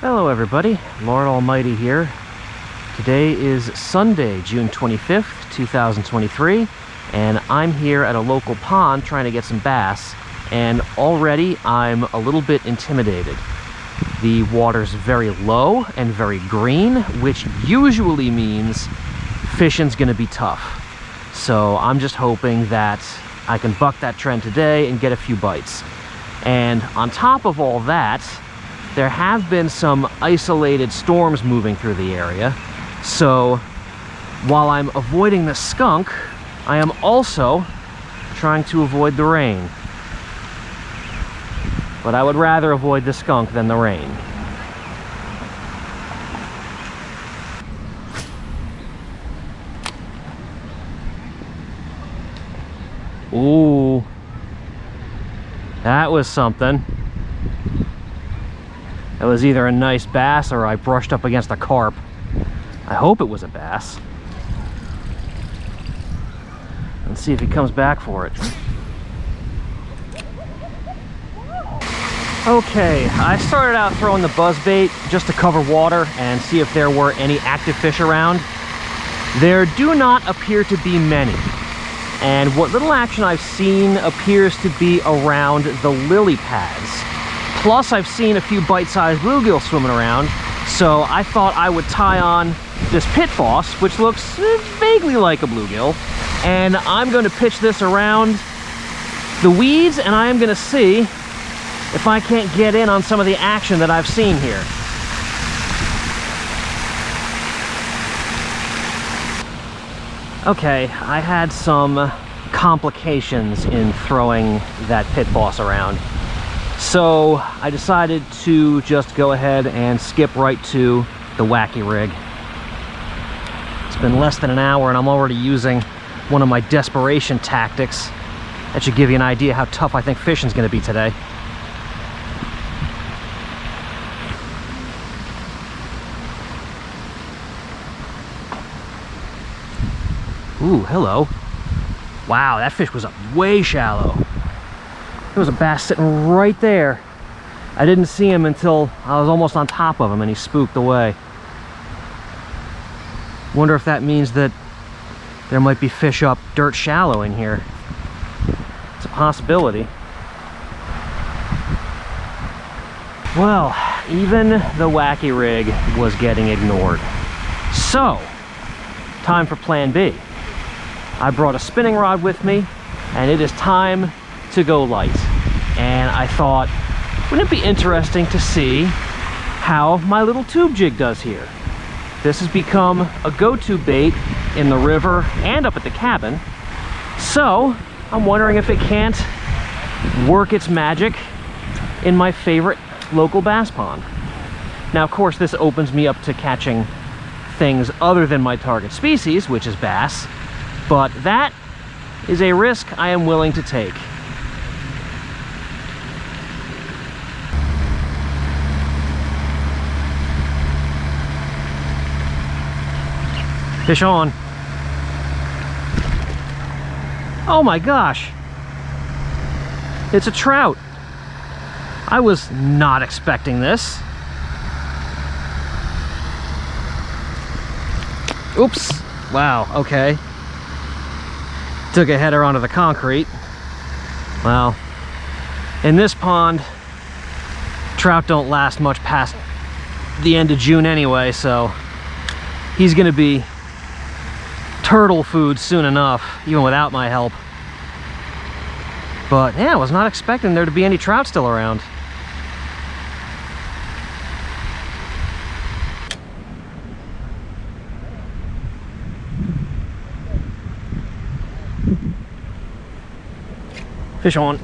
Hello everybody, Lord Almighty here. Today is Sunday, June 25th, 2023, and I'm here at a local pond trying to get some bass, and already I'm a little bit intimidated. The water's very low and very green, which usually means fishing's gonna be tough. So I'm just hoping that I can buck that trend today and get a few bites. And on top of all that, there have been some isolated storms moving through the area. So while I'm avoiding the skunk, I am also trying to avoid the rain. But I would rather avoid the skunk than the rain. Ooh, that was something. That was either a nice bass or I brushed up against a carp. I hope it was a bass. Let's see if he comes back for it. Okay, I started out throwing the buzzbait just to cover water and see if there were any active fish around. There do not appear to be many. And what little action I've seen appears to be around the lily pads. Plus, I've seen a few bite-sized bluegill swimming around, so I thought I would tie on this pit boss, which looks vaguely like a bluegill, and I'm going to pitch this around the weeds, and I am going to see if I can't get in on some of the action that I've seen here. Okay, I had some complications in throwing that pit boss around. So I decided to just go ahead and skip right to the wacky rig. It's been less than an hour and I'm already using one of my desperation tactics. That should give you an idea how tough I think fishing's gonna be today. Ooh, hello. Wow, that fish was up way shallow. There was a bass sitting right there. I didn't see him until I was almost on top of him and he spooked away. Wonder if that means that there might be fish up dirt shallow in here. It's a possibility. Well, even the wacky rig was getting ignored. So, time for plan B. I brought a spinning rod with me and it is time to go light. And I thought, wouldn't it be interesting to see how my little tube jig does here? This has become a go-to bait in the river and up at the cabin. So I'm wondering if it can't work its magic in my favorite local bass pond. Now, of course, this opens me up to catching things other than my target species, which is bass, but that is a risk I am willing to take. Fish on. Oh my gosh. It's a trout. I was not expecting this. Oops. Wow, okay. Took a header onto the concrete. Well, in this pond, trout don't last much past the end of June anyway, so he's gonna be turtle food soon enough, even without my help. But yeah, I was not expecting there to be any trout still around. Fish on.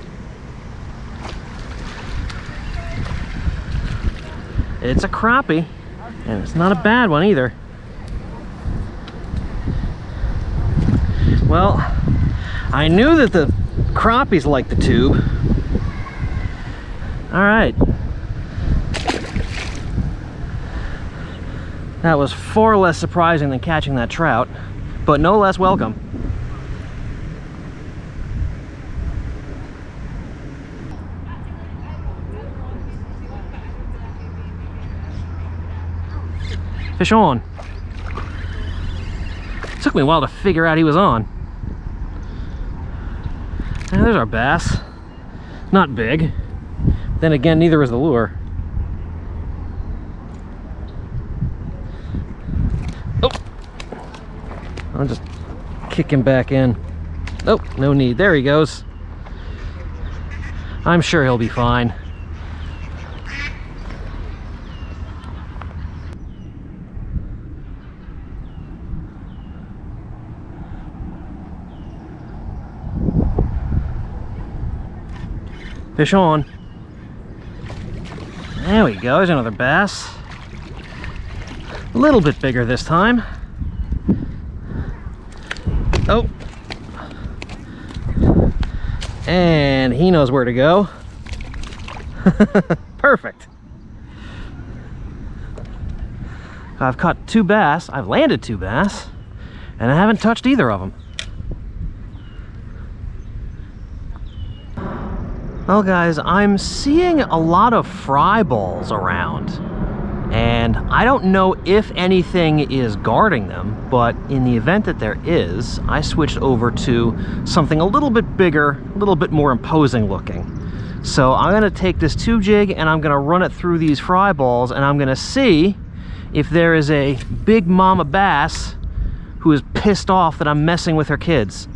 It's a crappie, and it's not a bad one either. Well, I knew that the crappies like the tube. All right. That was far less surprising than catching that trout, but no less welcome. Fish on. It took me a while to figure out he was on. And there's our bass. Not big. Then again, neither is the lure. Oh! I'll just kick him back in. Oh, no need. There he goes. I'm sure he'll be fine. Fish on. There we go, there's another bass. A little bit bigger this time. Oh. And he knows where to go. Perfect. I've caught 2 bass, I've landed 2 bass, and I haven't touched either of them. Well guys, I'm seeing a lot of fry balls around, and I don't know if anything is guarding them, but in the event that there is, I switched over to something a little bit bigger, a little bit more imposing looking. So I'm gonna take this tube jig and I'm gonna run it through these fry balls, and I'm gonna see if there is a big mama bass who is pissed off that I'm messing with her kids.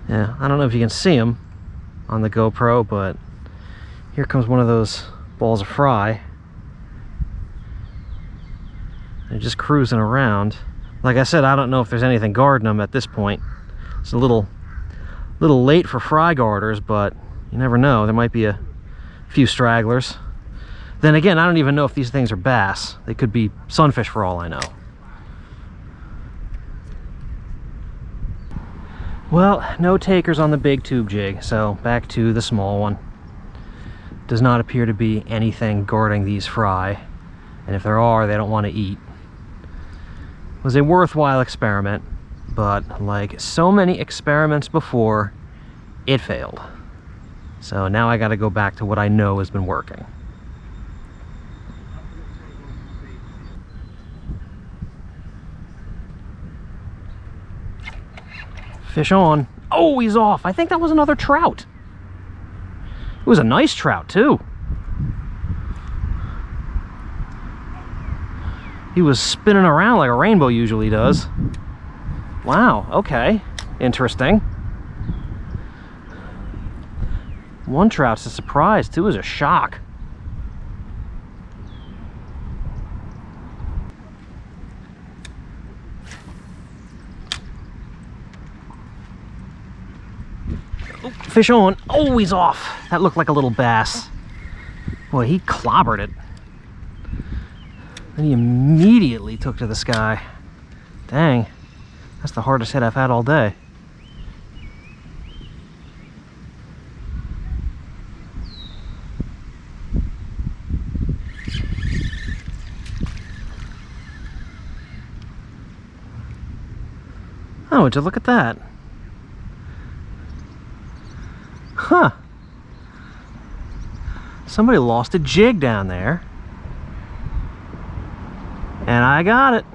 Yeah, I don't know if you can see them on the GoPro, but here comes one of those balls of fry. They're just cruising around. Like I said, I don't know if there's anything guarding them at this point. It's a little late for fry garters, but you never know. There might be a few stragglers. Then again, I don't even know if these things are bass. They could be sunfish for all I know. Well, no takers on the big tube jig, so back to the small one. Does not appear to be anything guarding these fry, and if there are, they don't want to eat. It was a worthwhile experiment, but like so many experiments before, it failed. So now I got to go back to what I know has been working. Fish on. Oh, he's off. I think that was another trout. It was a nice trout, too. He was spinning around like a rainbow usually does. Wow, okay. Interesting. One trout's a surprise, two is a shock. Oh, fish on. Oh, he's off. That looked like a little bass. Boy, he clobbered it. Then he immediately took to the sky. Dang, that's the hardest hit I've had all day. Oh, would you look at that? Huh. Somebody lost a jig down there. And I got it.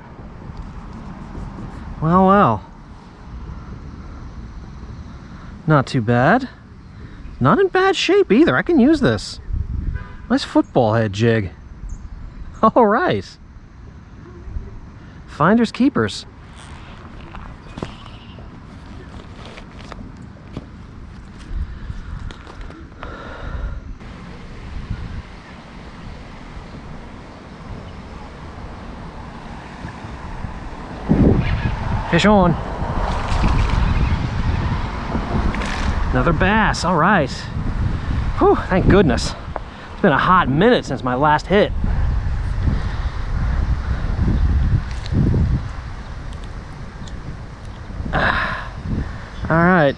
Well, well. Not too bad. Not in bad shape either. I can use this. Nice football head jig. All right. Finders keepers. Fish on. Another bass, all right. Whew, thank goodness. It's been a hot minute since my last hit. All right.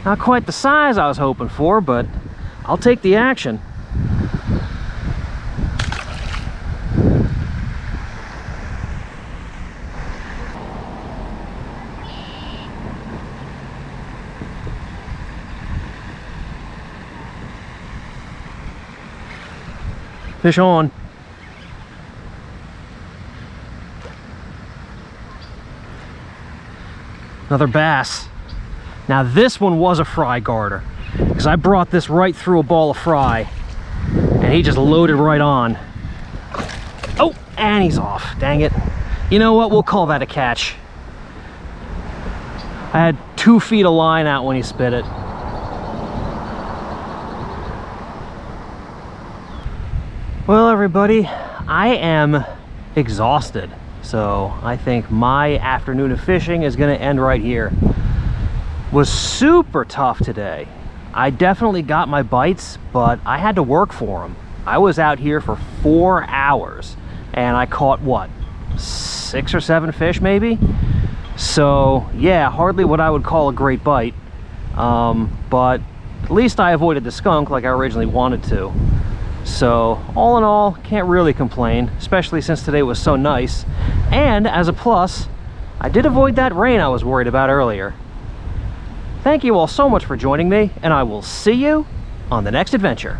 Not quite the size I was hoping for, but I'll take the action. Fish on. Another bass. Now this one was a fry garter, because I brought this right through a ball of fry and he just loaded right on. Oh, and he's off. Dang it. You know what? We'll call that a catch. I had 2 feet of line out when he spit it. Well, everybody, I am exhausted. So I think my afternoon of fishing is going to end right here. Was super tough today. I definitely got my bites, but I had to work for them. I was out here for 4 hours and I caught what, 6 or 7 fish maybe? So yeah, hardly what I would call a great bite, but at least I avoided the skunk like I originally wanted to. So all in all, can't really complain, especially since today was so nice. And as a plus, I did avoid that rain I was worried about earlier. Thank you all so much for joining me, and I will see you on the next adventure.